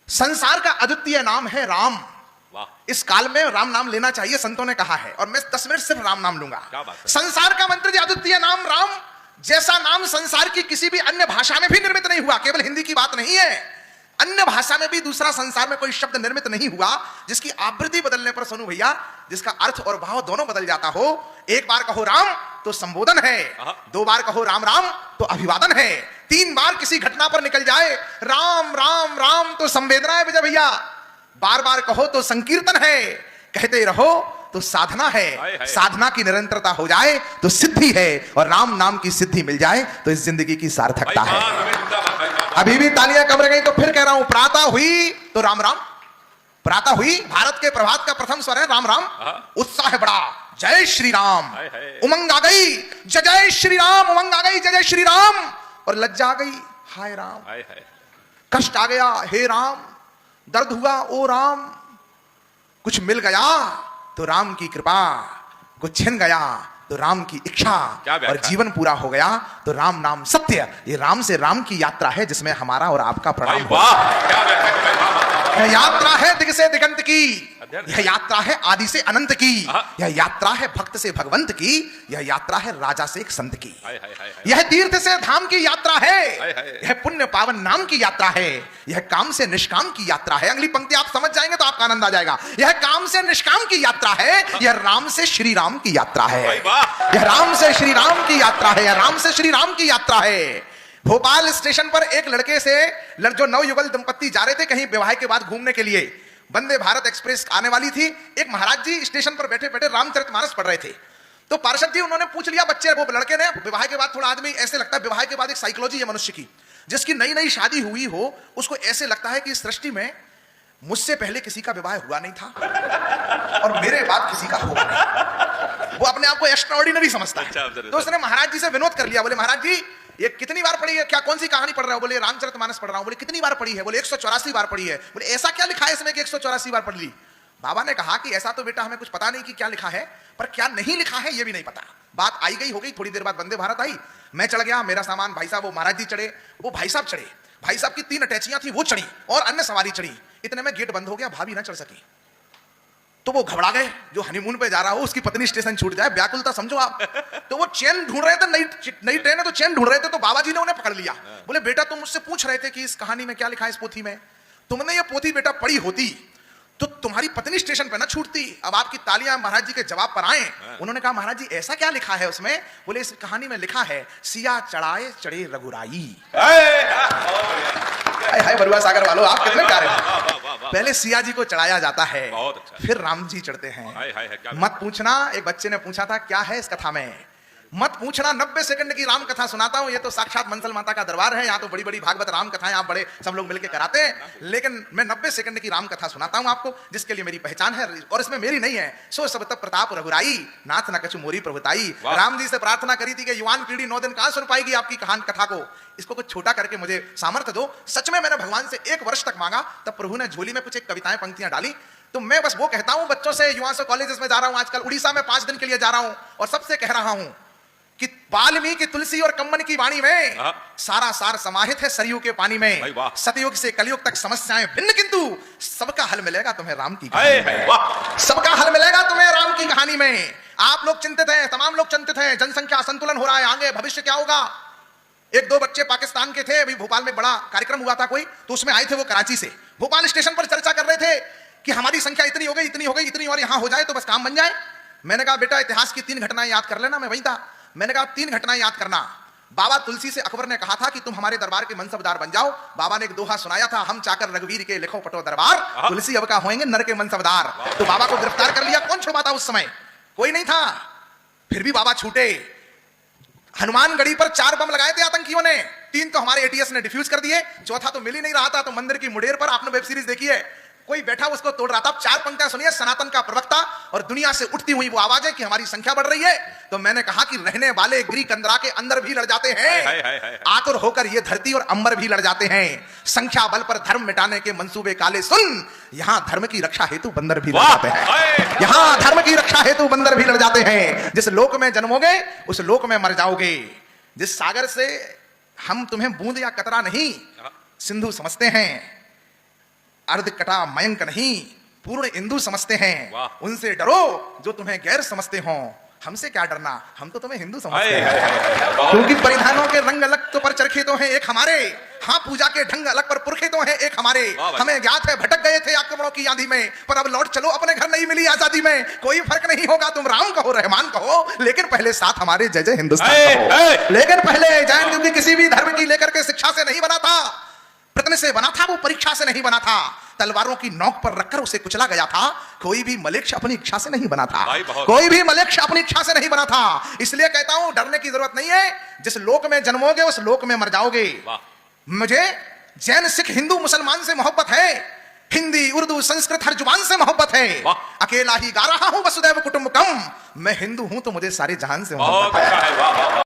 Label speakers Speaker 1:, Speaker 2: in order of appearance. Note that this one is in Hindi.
Speaker 1: संसार का अद्वितीय नाम है राम।
Speaker 2: वाह,
Speaker 1: इस काल में राम नाम लेना चाहिए, संतों ने कहा है, और मैं 10 मिनट सिर्फ राम नाम लूंगा।
Speaker 2: क्या बात है।
Speaker 1: संसार का मंत्र जो अद्वितीय नाम राम, जैसा नाम संसार की किसी भी अन्य भाषा में भी निर्मित नहीं हुआ। केवल हिंदी की बात नहीं है, अन्य भाषा में भी दूसरा संसार में कोई शब्द निर्मित नहीं हुआ जिसकी आवृत्ति बदलने पर सोनू भैया जिसका अर्थ और भाव दोनों बदल जाता हो। एक बार कहो राम तो संबोधन है, 2 बार कहो राम राम तो अभिवादन है, 3 बार किसी घटना पर निकल जाए राम राम राम तो संवेदना है विजय भैया, बार बार कहो तो संकीर्तन है, कहते रहो तो साधना है, साधना की निरंतरता हो जाए तो सिद्धि है, और राम नाम की सिद्धि मिल जाए तो इस जिंदगी की सार्थकता है। अभी भी तालियां कम रह गई तो फिर कह रहा हूं, प्रातः हुई तो राम राम, प्रातः हुई भारत के प्रभात का प्रथम स्वर है राम राम, उत्साह है बड़ा जय श्री राम, उमंग आ गई जय जय श्री राम, उमंग आ गई जय जय श्री राम, और लज्जा आ गई हाय राम, कष्ट आ गया हे राम, दर्द हुआ ओ राम, कुछ मिल गया तो राम की कृपा, कुछ छिन गया तो राम की इच्छा, और जीवन पूरा हो गया तो राम नाम सत्य। ये राम से राम की यात्रा है जिसमें हमारा और आपका प्रणाम हो। यह यात्रा है दिग से दिगंत की, यह यात्रा है आदि से अनंत की, यह यात्रा है भक्त से भगवंत की, यह यात्रा है राजा से एक संत की, यह तीर्थ से धाम की यात्रा है, यह पुण्य पावन नाम की यात्रा है, यह काम से निष्काम की यात्रा है। अगली पंक्ति आप समझ जाएंगे तो आपका आनंद आ जाएगा। यह काम से निष्काम की यात्रा है, यह राम से श्री राम की यात्रा है, यह राम से श्री राम की यात्रा है, यह राम से श्री राम की यात्रा है। भोपाल स्टेशन पर एक लड़के से जो नवयुगल दंपत्ति जा रहे थे कहीं विवाह के बाद घूमने के लिए, वंदे भारत एक्सप्रेस आने वाली थी, एक महाराज जी स्टेशन पर बैठे बैठे रामचरितमानस पढ़ रहे थे। तो पार्षद जी उन्होंने पूछ लिया, बच्चे वो लड़के ने, विवाह के बाद थोड़ा आदमी ऐसे लगता है, विवाह के बाद एक साइकोलॉजी है मनुष्य की, जिसकी नई नई शादी हुई हो उसको ऐसे लगता है कि इस सृष्टि में मुझसे पहले किसी का विवाह हुआ नहीं था और मेरे बाद किसी का होगा नहीं, वो अपने आप को एक्स्ट्राऑर्डिनरी समझता है। तो उसने महाराज जी से विनोद कर लिया, बोले महाराज जी ये कितनी बार पढ़ी है, क्या कौन सी कहानी पढ़ रहा हो? बोले रामचरितमानस पढ़ रहा हूं। बोले कितनी बार पढ़ी है? बोले 184 बार पढ़ी है। बोले ऐसा क्या लिखा है इसमें कि 184 बार पढ़ ली? बाबा ने कहा कि ऐसा तो बेटा हमें कुछ पता नहीं कि क्या लिखा है, पर क्या नहीं लिखा है ये भी नहीं पता। बात आई गई हो गई, थोड़ी देर बाद वंदे भारत आई, मैं चढ़ गया, मेरा सामान भाई साहब, वो महाराज जी चढ़े, वो भाई साहब चढ़े, भाई साहब की 3 अटैचियां थी वो चढ़ी और अन्य सवारी चढ़ी। इतने में गेट बंद हो गया, भाभी ना चढ़ सकी। तो वो घबरा गए, जो हनीमून पे जा रहा हो उसकी पत्नी स्टेशन छूट जाए, व्याकुलता समझो आप। तो वो चैन ढूंढ रहे थे, नई ट्रेन है तो चैन ढूंढ रहे थे, तो बाबा जी ने उन्हें पकड़ लिया। बोले बेटा तुम मुझसे पूछ रहे थे कि इस कहानी में क्या लिखा है, इस पोथी में, तुमने ये पोथी बेटा पढ़ी होती तो तुम्हारी पत्नी स्टेशन पे ना छूटती। अब आपकी तालियां महाराज जी के जवाब पर आए। उन्होंने कहा महाराज जी ऐसा क्या लिखा है उसमें? बोले इस कहानी में लिखा है, सिया चढ़ाए चढ़े रघुराई। हाय बरुआ सागर वालों, आप कितने प्यारे हो। पहले सिया जी को चढ़ाया जाता है, फिर राम जी चढ़ते हैं। मत पूछना, एक बच्चे ने पूछा था क्या है इस कथा में, मत पूछना, 90 सेकंड की राम कथा सुनाता हूं। ये तो साक्षात मंसल माता का दरबार है, यहाँ तो बड़ी बड़ी भागवत राम कथाएं आप बड़े सब लोग मिलकर कराते हैं, लेकिन मैं 90 सेकंड की राम कथा सुनाता हूं आपको, जिसके लिए मेरी पहचान है और इसमें मेरी नहीं है। सो सब तब प्रताप रघुराई, नाथ न कछु मोरी प्रभुताई। राम जी से प्रार्थना करी थी कि युवान पीढ़ी 9 दिन कहां सुन पाएगी आपकी कहानी कथा को, इसको कुछ छोटा करके मुझे सामर्थ्य दो। सच में मैंने भगवान से 1 वर्ष तक मांगा, तब प्रभु ने झोली में कुछ एक कविताएं पंक्तियां डाली। तो मैं बस वो कहता हूं बच्चों से, युवाओं से, कॉलेजेस में जा रहा हूं, आजकल उड़ीसा में 5 दिन के लिए जा रहा हूं, और सबसे कह रहा हूं कि वाल्मीकि, तुलसी और कम्मन की वाणी में सारा सार समाहित है सरयू के पानी में। सतयुग से कलयुग तक समस्याएं भिन्न, किंतु सबका हल मिलेगा तुम्हें राम की कहानी में। सबका हल मिलेगा तुम्हें राम की कहानी में। आप लोग चिंतित हैं, तमाम लोग चिंतित हैं, जनसंख्या असंतुलन हो रहा है, आगे भविष्य क्या होगा। 1-2 बच्चे पाकिस्तान के थे, अभी भोपाल में बड़ा कार्यक्रम हुआ था कोई, तो उसमें आए थे वो कराची से, भोपाल स्टेशन पर चर्चा कर रहे थे कि हमारी संख्या इतनी हो गई, इतनी हो गई, इतनी और यहां हो जाए तो बस काम बन जाए। मैंने कहा बेटा इतिहास की 3 घटनाएं याद कर लेना, मैं वहीं था। मैंने कहा 3 घटनाएं याद करना। बाबा तुलसी से अकबर ने कहा था कि तुम हमारे दरबार के मनसबदार बन जाओ। बाबा ने एक दोहा सुनाया था, हम चाकर रघुवीर के लिखो पटो दरबार, तुलसी अब का होंगे नर के मनसबदार। तो बाबा को गिरफ्तार कर लिया, कौन छुड़वाता उस समय, कोई नहीं था, फिर भी बाबा छूटे। हनुमानगढ़ी पर 4 बम लगाए थे आतंकियों ने, 3 तो हमारे एटीएस ने डिफ्यूज कर दिए, चौथा तो मिल ही नहीं रहा था। तो मंदिर की मुडेर पर आपने वेब सीरीज देखी है, कोई बैठा उसको तोड़ रहा था। 4 पंक्तियां सुनिए, सनातन का प्रवक्ता और दुनिया से उठती हुई वो आवाज है कि हमारी संख्या बढ़ रही है। तो मैंने कहा कि रहने वाले गिरी कंदरा के अंदर भी लड़ जाते हैं, आतुर होकर ये धरती और अंबर भी लड़ जाते हैं। संख्या बल पर धर्म मिटाने के मंसूबे काले सुन, यहां धर्म की रक्षा हेतु बंदर भी लड़ जाते हैं, यहां धर्म की रक्षा हेतु बंदर भी लड़ जाते हैं। जिस लोक में जन्मोगे उस लोक में मर जाओगे। जिस सागर से हम तुम्हें बूंद या कतरा नहीं सिंधु समझते हैं, अर्ध कटा मयंक नहीं, पूर्ण हिंदू समझते हैं।
Speaker 2: वाह।
Speaker 1: उनसे डरो जो तुम्हें गैर समझते हो। हमसे क्या डरना, हम तो तुम्हें हिंदू समझते हैं। क्योंकि परिधानों के रंग अलग तो पर चरखे तो हैं एक हमारे, हाँ पूजा के ढंग अलग पर पुरखे तो हैं एक हमारे। हमें ज्ञात है भटक गए थे आक्रमणों की आंधी में, पर अब लौट चलो अपने घर, नहीं मिली आजादी में। कोई फर्क नहीं होगा, तुम राम कहो रहमान कहो, लेकिन पहले साथ हमारे जय जय हिंदुस्तान कहो। लेकिन पहले जैन क्योंकि किसी भी धर्म की लेकर के शिक्षा से नहीं बना था, प्रश्न से बना था, वो परीक्षा से नहीं बना था, तलवारों की नोक पर रखकर उसे कुचला गया था। कोई भी मलेक्ष अपनी इच्छा से नहीं बना था, कोई भी मलेक्ष अपनी इच्छा से नहीं बना था। इसलिए कहता हूं डरने की जरूरत नहीं है, जिस लोक में जन्मोगे उस लोक में मर जाओगे। मुझे जैन सिख हिंदू मुसलमान से मोहब्बत है, हिंदी उर्दू संस्कृत हर जुबान से मोहब्बत है। अकेला ही गा रहा हूं वसुदैव कुटुंबकम, मैं हिंदू हूं तो मुझे सारे जहान से मोहब्बत है।